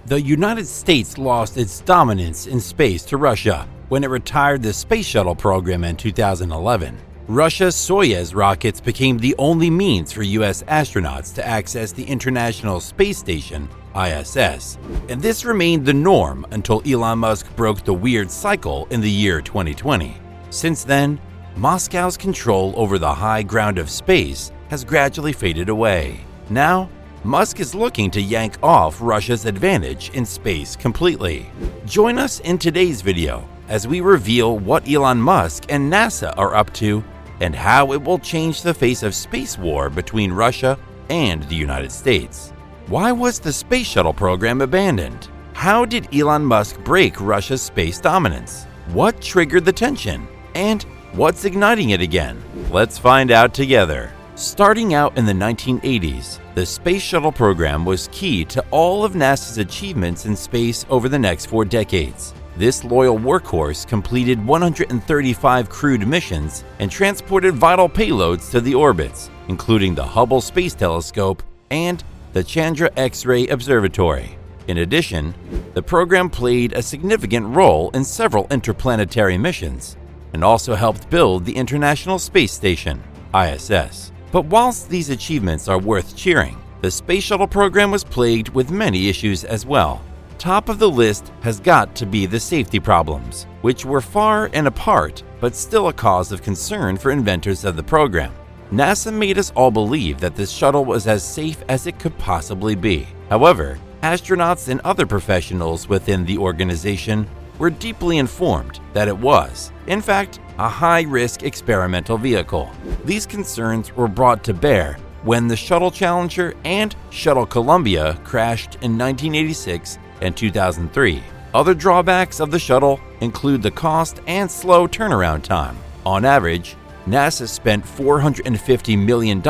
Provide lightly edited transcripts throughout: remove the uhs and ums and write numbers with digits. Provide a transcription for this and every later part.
The United States lost its dominance in space to Russia when it retired the Space Shuttle program in 2011. Russia's Soyuz rockets became the only means for U.S. astronauts to access the International Space Station, ISS, and this remained the norm until Elon Musk broke the weird cycle in the year 2020. Since then, Moscow's control over the high ground of space has gradually faded away. Now, Musk is looking to yank off Russia's advantage in space completely. Join us in today's video as we reveal what Elon Musk and NASA are up to and how it will change the face of space war between Russia and the United States. Why was the Space Shuttle program abandoned? How did Elon Musk break Russia's space dominance? What triggered the tension? And what's igniting it again? Let's find out together. Starting out in the 1980s, the Space Shuttle program was key to all of NASA's achievements in space over the next 4 decades. This loyal workhorse completed 135 crewed missions and transported vital payloads to the orbits, including the Hubble Space Telescope and the Chandra X-ray Observatory. In addition, the program played a significant role in several interplanetary missions and also helped build the International Space Station, ISS. But whilst these achievements are worth cheering, the Space Shuttle program was plagued with many issues as well. Top of the list has got to be the safety problems, which were far and apart, but still a cause of concern for inventors of the program. NASA made us all believe that this shuttle was as safe as it could possibly be. However, astronauts and other professionals within the organization were deeply informed that it was, in fact, a high-risk experimental vehicle. These concerns were brought to bear when the Shuttle Challenger and Shuttle Columbia crashed in 1986 and 2003. Other drawbacks of the shuttle include the cost and slow turnaround time. On average, NASA spent $450 million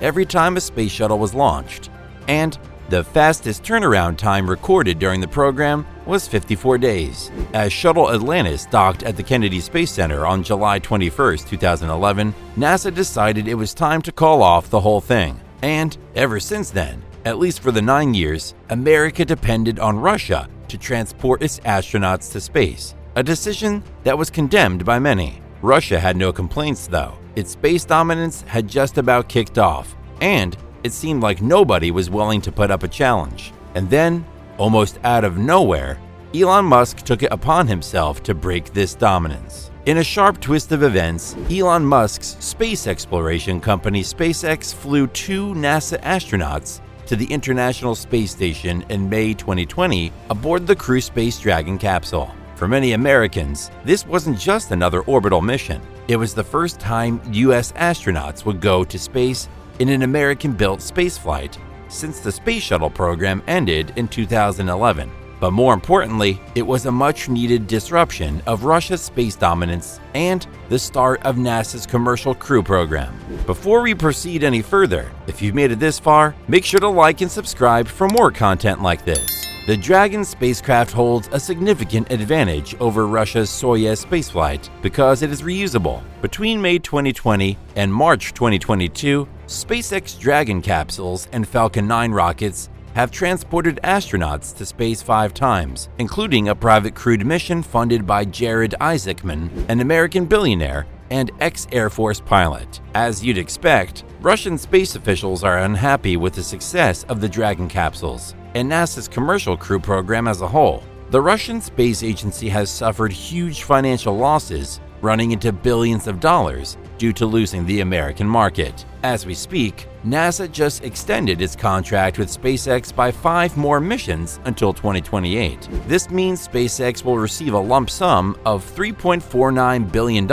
every time a space shuttle was launched, and the fastest turnaround time recorded during the program was 54 days. As Shuttle Atlantis docked at the Kennedy Space Center on July 21, 2011, NASA decided it was time to call off the whole thing. And ever since then, at least for the 9 years, America depended on Russia to transport its astronauts to space, a decision that was condemned by many. Russia had no complaints though. Its space dominance had just about kicked off, and it seemed like nobody was willing to put up a challenge. And then, almost out of nowhere, Elon Musk took it upon himself to break this dominance. In a sharp twist of events, Elon Musk's space exploration company SpaceX flew 2 NASA astronauts to the International Space Station in May 2020 aboard the Crew Space Dragon capsule. For many Americans, this wasn't just another orbital mission. It was the first time U.S. astronauts would go to space in an American-built spaceflight since the Space Shuttle program ended in 2011. But more importantly, it was a much-needed disruption of Russia's space dominance and the start of NASA's Commercial Crew program. Before we proceed any further, if you've made it this far, make sure to like and subscribe for more content like this. The Dragon spacecraft holds a significant advantage over Russia's Soyuz spaceflight because it is reusable. Between May 2020 and March 2022, SpaceX Dragon capsules and Falcon 9 rockets have transported astronauts to space 5 times, including a private crewed mission funded by Jared Isaacman, an American billionaire and ex-Air Force pilot. As you'd expect, Russian space officials are unhappy with the success of the Dragon capsules and NASA's Commercial Crew program as a whole. The Russian Space Agency has suffered huge financial losses, running into billions of dollars due to losing the American market. As we speak, NASA just extended its contract with SpaceX by 5 more missions until 2028. This means SpaceX will receive a lump sum of $3.49 billion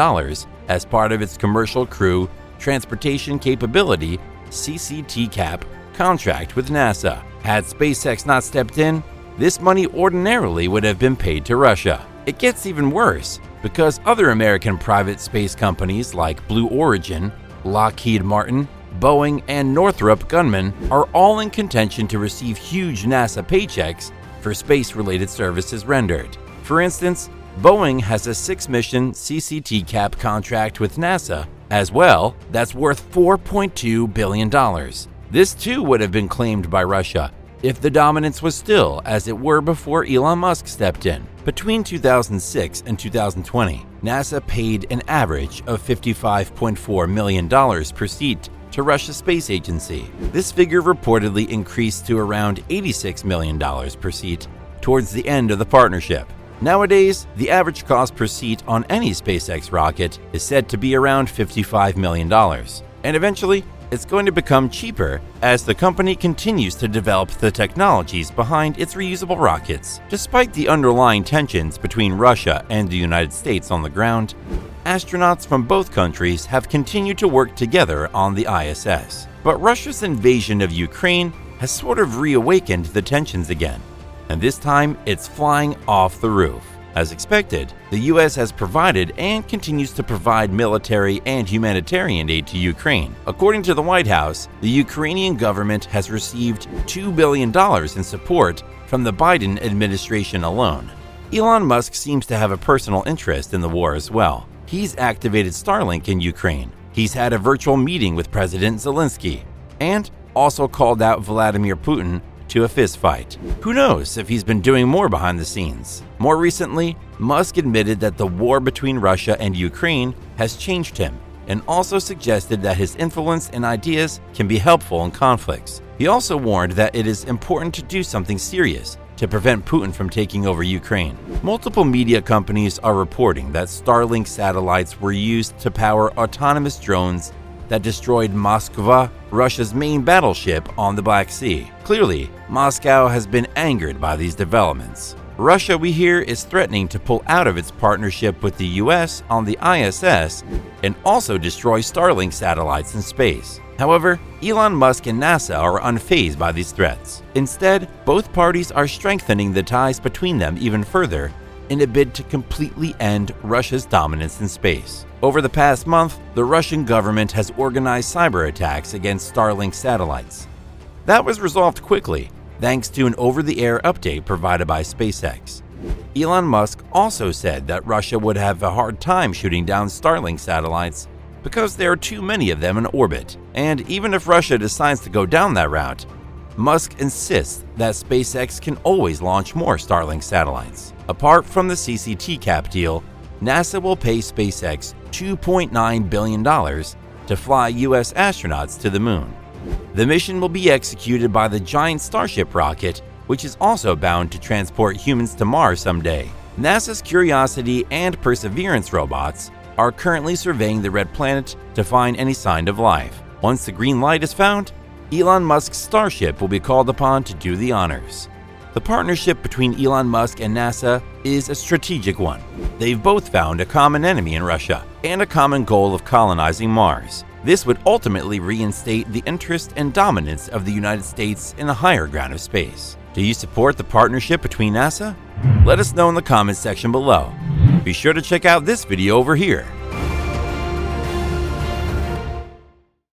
as part of its Commercial Crew Transportation Capability (CCTCAP) contract with NASA. Had SpaceX not stepped in, this money ordinarily would have been paid to Russia. It gets even worse because other American private space companies like Blue Origin, Lockheed Martin, Boeing, and Northrop Grumman are all in contention to receive huge NASA paychecks for space-related services rendered. For instance, Boeing has a 6-mission CCTCAP contract with NASA as well that's worth $4.2 billion. This too would have been claimed by Russia if the dominance was still as it were before Elon Musk stepped in. Between 2006 and 2020, NASA paid an average of $55.4 million per seat to Russia's space agency. This figure reportedly increased to around $86 million per seat towards the end of the partnership. Nowadays, the average cost per seat on any SpaceX rocket is said to be around $55 million, and eventually, it's going to become cheaper as the company continues to develop the technologies behind its reusable rockets. Despite the underlying tensions between Russia and the United States on the ground, astronauts from both countries have continued to work together on the ISS. But Russia's invasion of Ukraine has sort of reawakened the tensions again, and this time it's flying off the roof. As expected, the US has provided and continues to provide military and humanitarian aid to Ukraine. According to the White House, the Ukrainian government has received $2 billion in support from the Biden administration alone. Elon Musk seems to have a personal interest in the war as well. He's activated Starlink in Ukraine. He's had a virtual meeting with President Zelensky and also called out Vladimir Putin to a fistfight. Who knows if he's been doing more behind the scenes? More recently, Musk admitted that the war between Russia and Ukraine has changed him and also suggested that his influence and ideas can be helpful in conflicts. He also warned that it is important to do something serious to prevent Putin from taking over Ukraine. Multiple media companies are reporting that Starlink satellites were used to power autonomous drones that destroyed Moskva, Russia's main battleship on the Black Sea. Clearly, Moscow has been angered by these developments. Russia, we hear, is threatening to pull out of its partnership with the US on the ISS and also destroy Starlink satellites in space. However, Elon Musk and NASA are unfazed by these threats. Instead, both parties are strengthening the ties between them even further in a bid to completely end Russia's dominance in space. Over the past month, the Russian government has organized cyber attacks against Starlink satellites. That was resolved quickly, thanks to an over-the-air update provided by SpaceX. Elon Musk also said that Russia would have a hard time shooting down Starlink satellites because there are too many of them in orbit. And even if Russia decides to go down that route, Musk insists that SpaceX can always launch more Starlink satellites. Apart from the CCT cap deal, NASA will pay SpaceX $2.9 billion to fly US astronauts to the moon. The mission will be executed by the giant Starship rocket, which is also bound to transport humans to Mars someday. NASA's Curiosity and Perseverance robots are currently surveying the red planet to find any sign of life. Once the green light is found, Elon Musk's Starship will be called upon to do the honors. The partnership between Elon Musk and NASA is a strategic one. They've both found a common enemy in Russia and a common goal of colonizing Mars. This would ultimately reinstate the interest and dominance of the United States in the higher ground of space. Do you support the partnership between NASA? Let us know in the comments section below. Be sure to check out this video over here.